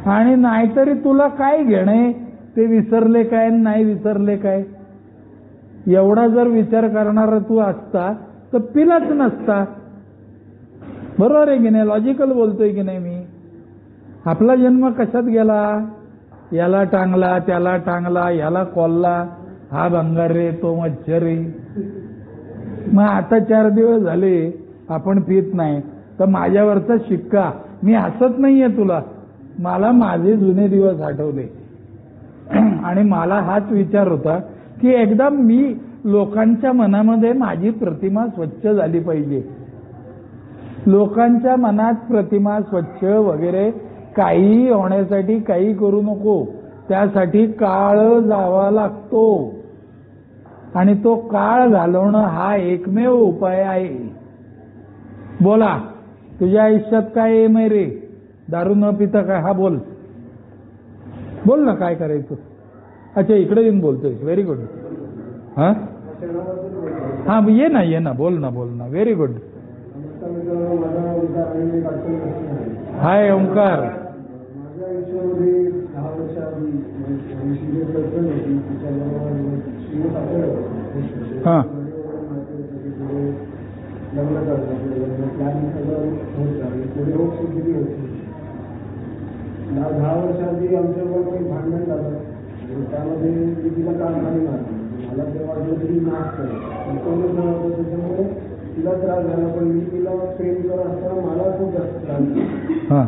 आणि नाहीतरी तुला काय घेणे ते विसरले काय नाही विसरले काय, एवढा जर विचार करणारा तू असता तर पिलाच नसता. बरोबर आहे की नाही? लॉजिकल बोलतोय की नाही मी? आपला जन्म कशात गेला? याला टांगला, त्याला टांगला, याला कोल्ला, हा भंगारे, तो मच्छरी. मग आता 4 दिवस झाले आपण पित नाही. तर माझ्यावरचा शिक्का, मी हसत नाहीये तुला, मला माझे जुने दिवस आठवले. आणि मला हाच विचार होता की एकदा मी लोकांच्या मनामध्ये माझी प्रतिमा स्वच्छ झाली पाहिजे. लोकांच्या मनात प्रतिमा स्वच्छ वगैरे काही होण्यासाठी काही करू नको, त्यासाठी काळ जावा लागतो आणि तो काळ घालवणं हा एकमेव उपाय आहे. बोला, तुझ्या आयुष्यात काय एम आहे रे? दारू न पिता काय? हा बोल बोल ना, काय करायचं? अच्छा, इकडे येऊन बोलतोय, व्हेरी गुड. हा हा, ये ना, बोल ना, व्हेरी गुड. हाय ओंकार. माझ्या आयुष्यामध्ये 10 वर्षाआधी हा लग्न करतात, प्लॅन सगळं होत झालं, थोडी रोग सुद्धा होती. 10 वर्षाआधी आमच्याबरोबर काही भांडण झालं, त्यामध्ये मी तिला काम नाही मारलं. मला ते वाटलं तरी नाश करेल, त्याच्यामुळे तिला त्रास झाला. पण मी तिला प्रेम करत असताना मला खूप जास्त त्रास झाला.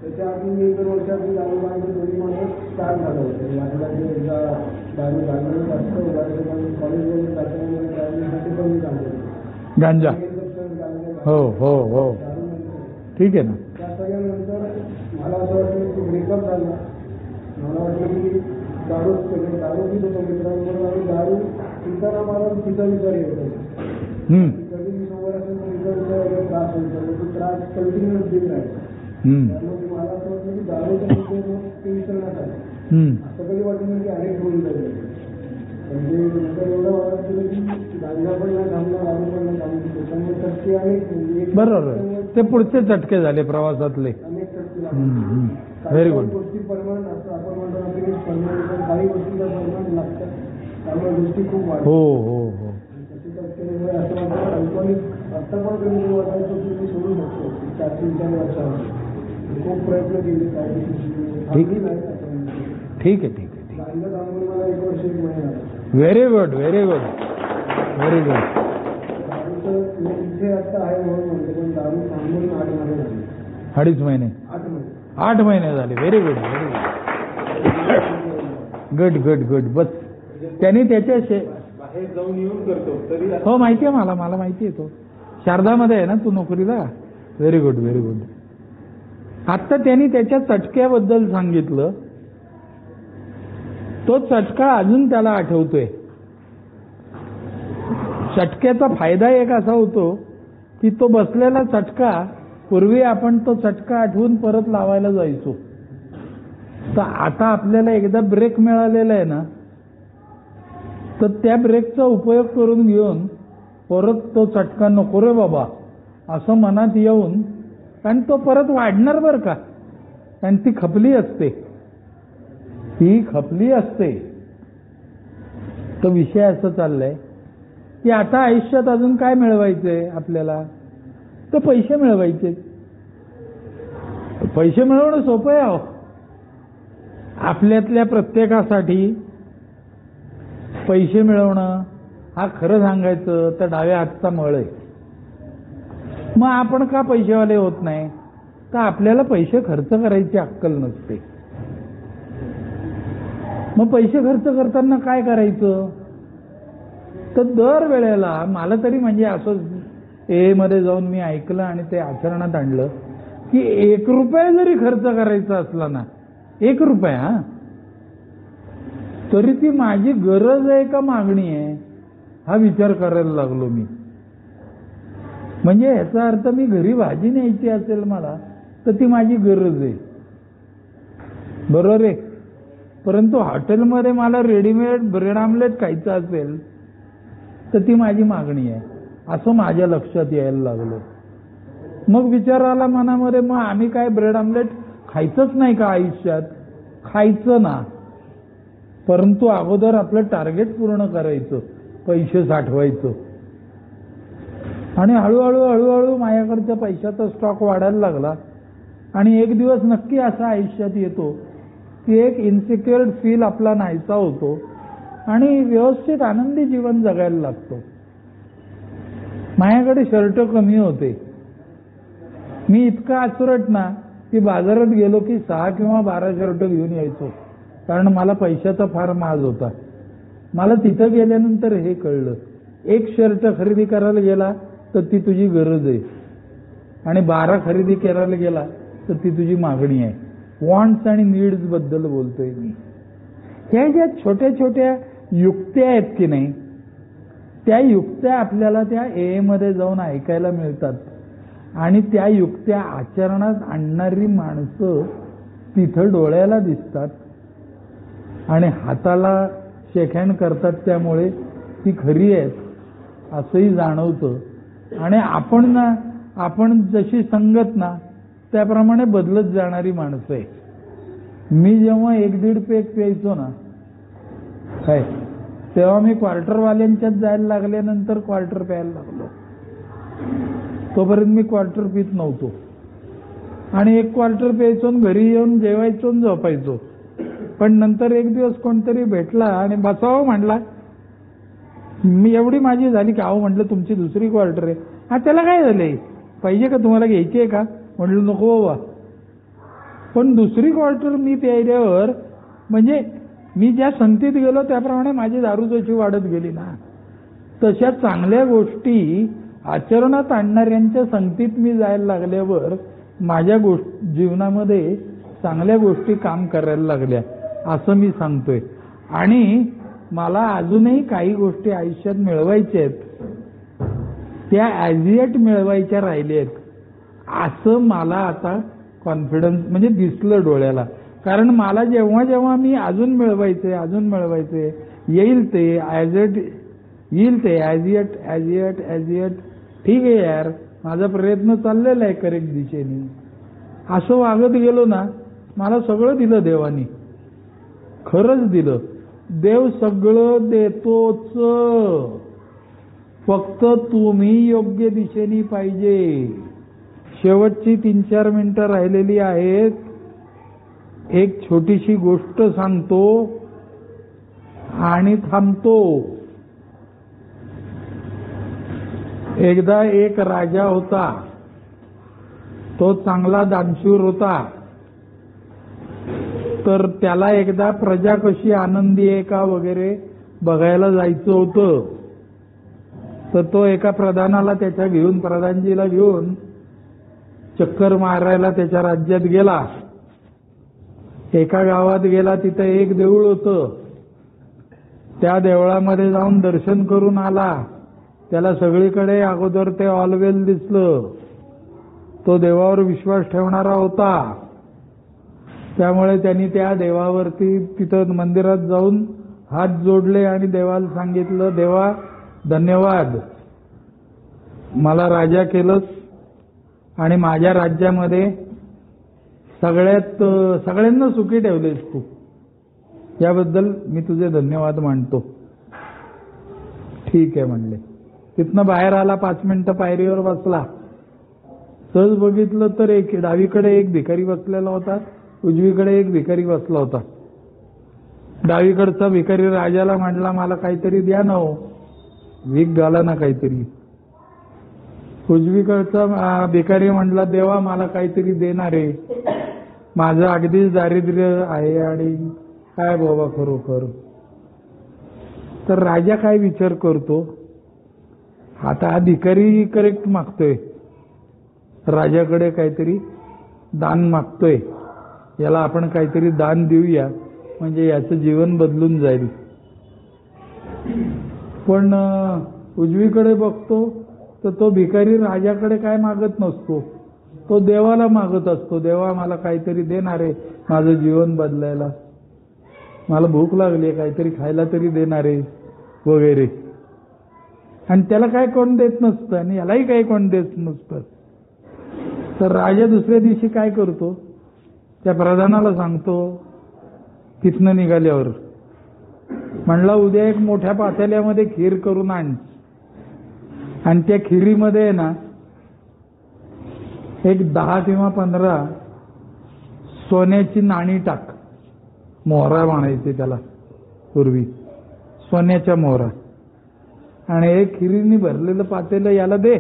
त्याच्या आधी मी 1 वर्षाआधी दारू बांधून दोन्ही माझं स्टार्ट झालं होतं. माझ्याकडे एकदा दारू बांधून जास्त होतं, कॉलेजमध्ये त्याच्यामुळे दारूसाठी पण मी झालं गांजा. हो हो हो, ठीक आहे ना. त्या सगळ्यानंतर मला असं वाटलं की ब्रेकअप झाला. मला वाटलं की दारू पित होतो मित्रांबरोबर, आणि दारू पिताना मला तिचा विचार येत होता. कधी मी सोबत असेल तर तिचा विचार वगैरे त्रास होतो, तो त्रास कंटिन्युअस देत राहायचा. त्यामुळे मला असं वाटलं की दारूच्या ते विसरण्यात आलं. असं कधी वाटलं की अनेक होऊन जाईल. म्हणजे नंतर एवढं वाटलं की गांजा पण नाही थांबला, दारू पण नाही थांबली. त्याच्यामुळे चटके अनेक, बरोबर, ते पुढचे चटके झाले प्रवासातले. अनेक चटके. Very good. गोष्टी परमनंट असतं, आपण म्हणतो की परमनंट, काही गोष्टीचा परमनंट लागतं, त्यामुळे गोष्टी खूप वाढतात. हो हो हो. त्यामुळे असं वाटतं अल्पनिक आत्ता पण कधी वाटायचं की मी सोडू शकतो. 4-3 वर्षामध्ये खूप प्रयत्न केले, काही ठीक आहे. गांजा थांबून मला 1 वर्ष 1 महिना. Very good. दारूचं मी इथे आता आहे म्हणून म्हणतो, पण दारू थांबून 8 महिने झाले. 2.5 महिने? 8 महिने झाले. Very good. बस त्यांनी त्याच्या बाहेर जाऊन येऊन करतो तरी. हो, माहिती आहे मला माहिती आहे. तो शारदामध्ये आहे ना तू नोकरीला? Very good. आत्ता त्यांनी त्याच्या चटक्याबद्दल सांगितलं. तो चटका अजून त्याला आठवतोय. चटक्याचा फायदा एक असा होतो की तो बसलेला चटका, पूर्वी आपण तो चटका आठवून परत लावायला जायचो. तर आता आपल्याला एकदा ब्रेक मिळालेला आहे ना, तर त्या ब्रेकचा उपयोग करून घेऊन परत तो चटका नको रे बाबा असं मनात येऊन, कारण तो परत वाढणार बरं का, कारण ती खपली असते. तो विषय असं चाललाय की आता आयुष्यात अजून काय मिळवायचंय आपल्याला? तर पैसे मिळवायचे. पैसे मिळवणं सोपं आहे. आपल्यातल्या प्रत्येकासाठी पैसे मिळवणं हा खरं सांगायचं तर डाव्या हातचा मळ आहे. मग आपण का पैसेवाले होत नाही? तर आपल्याला पैसे खर्च करायची अक्कल नसते. मग पैसे खर्च करताना काय करायचं? तर दर वेळेला मला तरी म्हणजे असं मध्ये जाऊन मी ऐकलं आणि ते आचरणात आणलं की 1 रुपया जरी खर्च करायचा असला ना, 1 रुपया, तरी ती माझी गरज आहे का मागणी आहे हा विचार करायला लागलो मी. म्हणजे याचा अर्थ मी घरी भाजी न्यायची असेल मला तर ती माझी गरज आहे, बरोबर आहे. परंतु हॉटेलमध्ये मला रेडीमेड ब्रेड आमलेट खायचं असेल तर ती माझी मागणी आहे असं माझ्या लक्षात यायला लागलं. मग विचार आला मनामध्ये, मग आम्ही काय ब्रेड आमलेट खायचंच नाही का आयुष्यात? खायचं ना, परंतु अगोदर आपलं टार्गेट पूर्ण करायचं, पैसे साठवायचं. आणि हळूहळू माझ्याकडच्या पैशाचा स्टॉक वाढायला लागला. आणि एक दिवस नक्की असा आयुष्यात येतो की एक इन्सिक्युअर्ड फील आपला नाहीसा होतो आणि व्यवस्थित आनंदी जीवन जगायला लागतो. माझ्याकडे शर्ट कमी होते, मी इतका आचरट ना की बाजारात गेलो की 6 किंवा 12 शर्ट घेऊन यायचो, कारण मला पैशाचा फार माज होता. मला तिथं गेल्यानंतर हे कळलं, एक शर्ट खरेदी करायला गेला तर ती तुझी गरज आहे, आणि 12 खरेदी करायला गेला तर ती तुझी मागणी आहे. वॉन्ट्स आणि नीड्स बद्दल बोलतोय मी. ह्या ज्या छोट्या छोट्या युक्त्या आहेत की नाही, त्या युक्त्या आपल्याला त्या AA मध्ये जाऊन ऐकायला मिळतात, आणि त्या युक्त्या आचरणात आणणारी माणसं तिथं डोळ्याला दिसतात आणि हाताला शेकहँड करतात, त्यामुळे ती खरी आहेत असंही जाणवतं. आणि आपण जशी संगत ना त्याप्रमाणे बदलत जाणारी माणसं आहे. मी जेव्हा 1-1.5 पेक प्यायचो ना काय, तेव्हा मी क्वार्टरवाल्यांच्यात जायला लागल्यानंतर क्वार्टर प्यायला लागलो. तोपर्यंत मी क्वार्टर पित नव्हतो, आणि 1 क्वार्टर प्यायचो, घरी येऊन जेवायचो आणि झोपायचो. पण नंतर एक दिवस कोणतरी भेटला आणि बसावं म्हणला. मी एवढी माझी झाली की अहो म्हटलं तुमची दुसरी क्वार्टर आहे. हा त्याला काय झालंय, पाहिजे का तुम्हाला, घ्यायची आहे का? म्हटलं नको बाबा. पण दुसरी क्वार्टर मी प्यायल्यावर म्हणजे मी ज्या संगतीत गेलो त्याप्रमाणे माझी दारू जशी वाढत गेली ना, तशा चांगल्या गोष्टी आचरणात आणणाऱ्यांच्या संगतीत मी जायला लागल्यावर माझ्या जीवनामध्ये चांगल्या गोष्टी काम करायला लागल्या असं मी सांगतोय. आणि मला अजूनही काही गोष्टी आयुष्यात मिळवायच्या आहेत, त्या ॲज येट मिळवायच्या राहिल्या आहेत असं मला आता कॉन्फिडन्स म्हणजे दिसलं डोळ्याला. कारण मला जेव्हा जेव्हा मी अजून मिळवायचे येईल ते ॲज येट ठीक आहे यार, माझा प्रयत्न चाललेला आहे करेक्ट दिशेने, असं वागत गेलो ना, मला सगळं दिलं देवानी, खरंच दिलं. देव सगळं देतोच, फक्त तुम्ही योग्य दिशेने पाहिजे. शेवटची 3-4 मिनिटं राहिलेली आहेत. एक छोटीशी गोष्ट सांगतो आणि थांबतो. एकदा एक राजा होता, तो चांगला दानशूर होता. तर त्याला एकदा प्रजा कशी आनंदी आहे का वगैरे बघायला जायचं होतं. तर तो एका प्रधानजीला घेऊन चक्कर मारायला त्याच्या राज्यात गेला. एका गावात गेला, तिथं एक देऊळ होतं. त्या देवळामध्ये जाऊन दर्शन करून आला. त्याला सगळीकडे अगोदर ते ऑलवेल दिसलं. तो देवावर विश्वास ठेवणारा होता, त्यामुळे त्यांनी त्या देवावरती तिथं मंदिरात जाऊन हात जोडले आणि देवाला सांगितलं, देवा धन्यवाद, मला राजा केलंस आणि माझ्या राज्यामध्ये सगळ्यांना सुखी ठेवलेस तू, याबद्दल मी तुझे धन्यवाद मानतो. ठीक आहे म्हणले. तिथनं बाहेर आला, 5 मिनिटं पायरीवर बसला. सहज बघितलं तर डावीकडे एक भिकारी बसलेला होता, उजवीकडे एक भिकारी बसला होता. डावीकडचा भिकारी राजाला म्हटला, मला काहीतरी द्या ना हो, भीक घाला ना काहीतरी. उजवीकडचा भिकारी म्हटला, देवा मला काहीतरी देणार आहे, माझं अगदीच दारिद्र्य आहे आणि काय बाबा खरोखर. तर राजा काय विचार करतो, आता हा भिकारी करेक्ट मागतोय, राजाकडे काहीतरी दान मागतोय, याला आपण काहीतरी दान देऊया म्हणजे याचं जीवन बदलून जाईल. पण उजवीकडे बघतो तर तो भिकारी राजाकडे काय मागत नसतो, तो देवाला मागत असतो, देवा मला काहीतरी देणार आहे माझं जीवन बदलायला, मला भूक लागली आहे काहीतरी खायला तरी देणार आहे वगैरे. आणि त्याला काय कोण देत नसतं आणि यालाही काही कोण देत नसतं. तर राजा दुसऱ्या दिवशी काय करतो, त्या प्रधानाला सांगतो, तिथनं निघाल्यावर म्हणला, उद्या एक मोठ्या पातेल्यामध्ये खीर करून आण आणि त्या खिरीमध्ये ना एक 10 किंवा 15 सोन्याची नाणी टाक. मोहरा म्हणायचे त्याला पूर्वी, सोन्याच्या मोहरा. आणि एक खिरीने भरलेलं पातेलं याला दे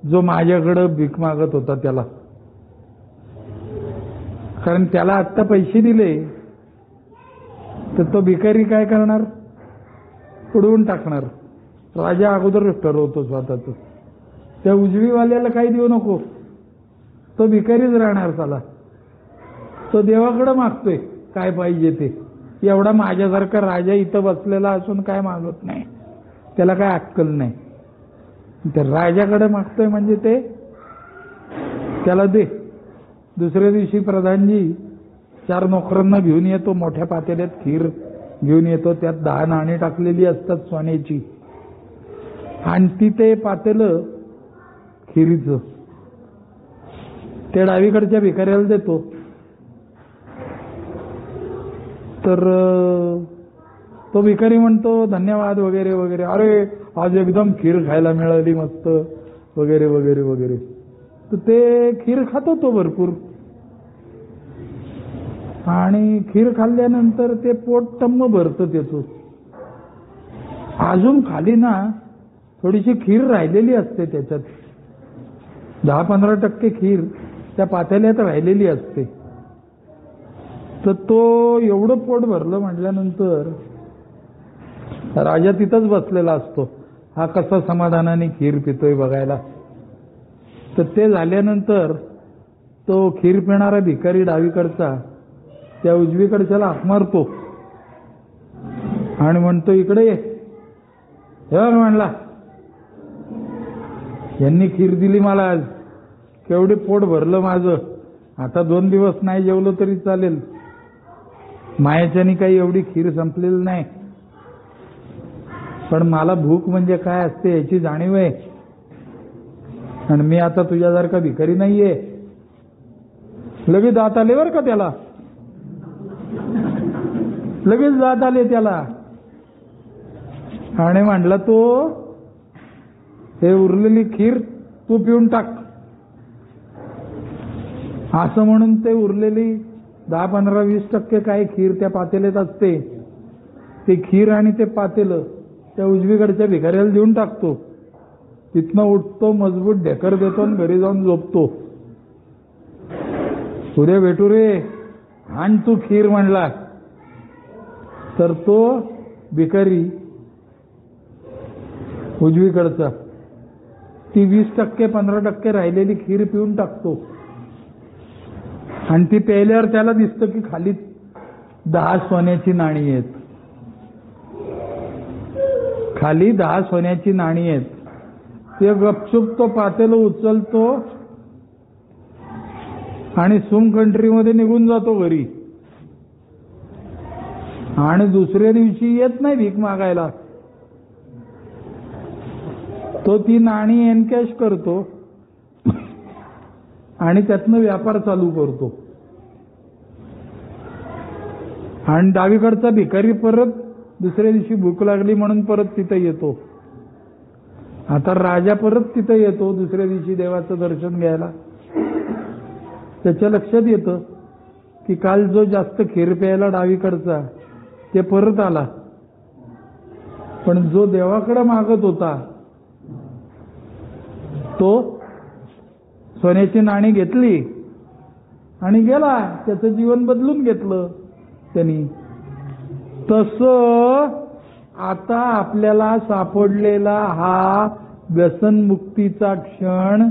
जो माझ्याकडं भीक मागत होता त्याला. कारण त्याला आत्ता पैसे दिले तर तो भिकारी काय करणार? उडवून टाकणार. राजा अगोदरच ठरवतो स्वतःच. त्या उजवीवाल्याला काही देऊ नको, तो भिकारीच राहणार. त्याला तो देवाकडे मागतोय काय पाहिजे ते. एवढा माझ्यासारखा राजा इथं बसलेला असून काय मागत नाही, त्याला काय अक्कल नाही. त्या राजाकडे मागतोय म्हणजे ते त्याला दे. दुसऱ्या दिवशी प्रधानजी 4 नोकरांना घेऊन येतो, मोठ्या पातेल्यात खीर घेऊन येतो, त्यात 10 नाणी टाकलेली असतात सोन्याची, आणि ती ते पातेलं खिरीचं ते डावीकडच्या भिकाऱ्याला देतो. तर तो भिकारी म्हणतो धन्यवाद वगैरे वगैरे, अरे आज एकदम खीर खायला मिळाली मस्त वगैरे वगैरे वगैरे. तर ते खीर खातो तो भरपूर, आणि खीर खाल्ल्यानंतर ते पोट टम्म भरतं त्याचं. अजून खाली ना थोडीशी खीर राहिलेली असते, त्याच्यात 10-15% खीर त्या पातेल्यात राहिलेली असते. तर तो एवढं पोट भरलं म्हटल्यानंतर राजा तिथंच बसलेला असतो, हा कसा समाधानाने खीर पितोय बघायला. तर ते झाल्यानंतर तो खीर पिणारा भिकारी डावीकडचा त्या उजवीकडच्याला हाक मारतो आणि म्हणतो इकडे ये. हे म्हणला, यांनी खीर दिली मला आज, केवढे पोट भरलं माझं, आता 2 दिवस नाही जेवलो तरी चालेल, मायाच्यानी काही एवढी खीर संपलेली नाही, पण मला भूक म्हणजे काय असते याची जाणीव आहे, आणि मी आता तुझ्यासारखा भिकारी नाहीये. लगेच दात आले बरं का त्याला, लगेच दात आले त्याला. आणि म्हणला तो हे उरलेली खीर तू पिऊन टाक. असं म्हणून ते उरलेली 10-15-20% काय खीर त्या पातेल्यात असते, ते खीर आणि ते पातेलं त्या उजवीकडच्या भिकाऱ्याला देऊन टाकतो. तिथनं उठतो, मजबूत ढेकर देतो आणि घरी जाऊन झोपतो. उद्या भेटू रे, आण तू खीर म्हणला. तर तो भिकारी उजवीकडचा ती 20%-15% राहिलेली खीर पिऊन टाकतो, आणि ती प्यायल्यावर त्याला दिसतं की खाली 10 सोन्याची नाणी आहेत. खाली 10 सोन्याची नाणी आहेत. ते गपचूप तो पातेलं उचलतो आणि सूम कंट्रीमध्ये निघून जातो घरी. आणि दुसऱ्या दिवशी येत नाही भीक मागायला. तो ती नाणी एनकॅश करतो आणि त्यातनं व्यापार चालू करतो. आणि डावीकडचा भिकारी परत दुसऱ्या दिवशी भूक लागली म्हणून परत तिथं येतो. आता राजा परत तिथं येतो दुसऱ्या दिवशी देवाचं दर्शन घ्यायला. त्याच्या लक्षात येतं की काल जो जास्त खीर प्यायला डावीकडचा ते परत आला, पण जो देवाकडे मागत होता तो सोन्याची नाणी घेतली आणि गेला, त्याचं जीवन बदलून घेतलं त्यांनी. तसं आता आपल्याला सापडलेला हा व्यसनमुक्तीचा क्षण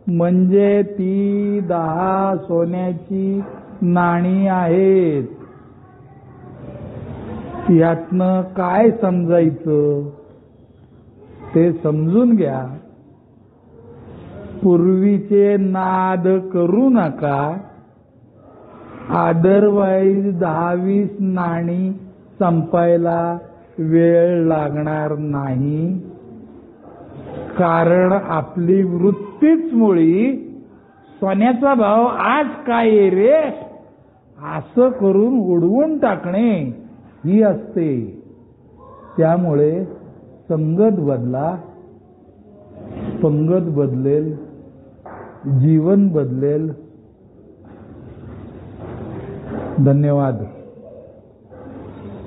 म्हणजे ती 10 सोन्याची नाणी आहेत. यातनं काय समजायचं ते समजून घ्या. पूर्वीचे नाद करू नका, अदरवाईज 10-20 नाणी संपायला वेळ लागणार नाही. कारण आपली वृत्तीच मुळी सोन्याचा भाव आज काय आहे रे असं करून उडवून टाकणे ही असते. त्यामुळे संगत बदला, पंगत बदलेल, जीवन बदलेल. धन्यवाद.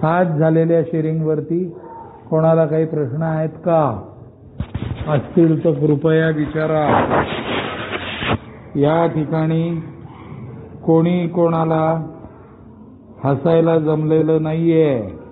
आज झालेल्या शेअरिंगवरती कोणाला काही प्रश्न आहेत का? असतील तर कृपया विचारा. या ठिकाणी कोणी कोणाला हसायला जमलेलं नाहीये.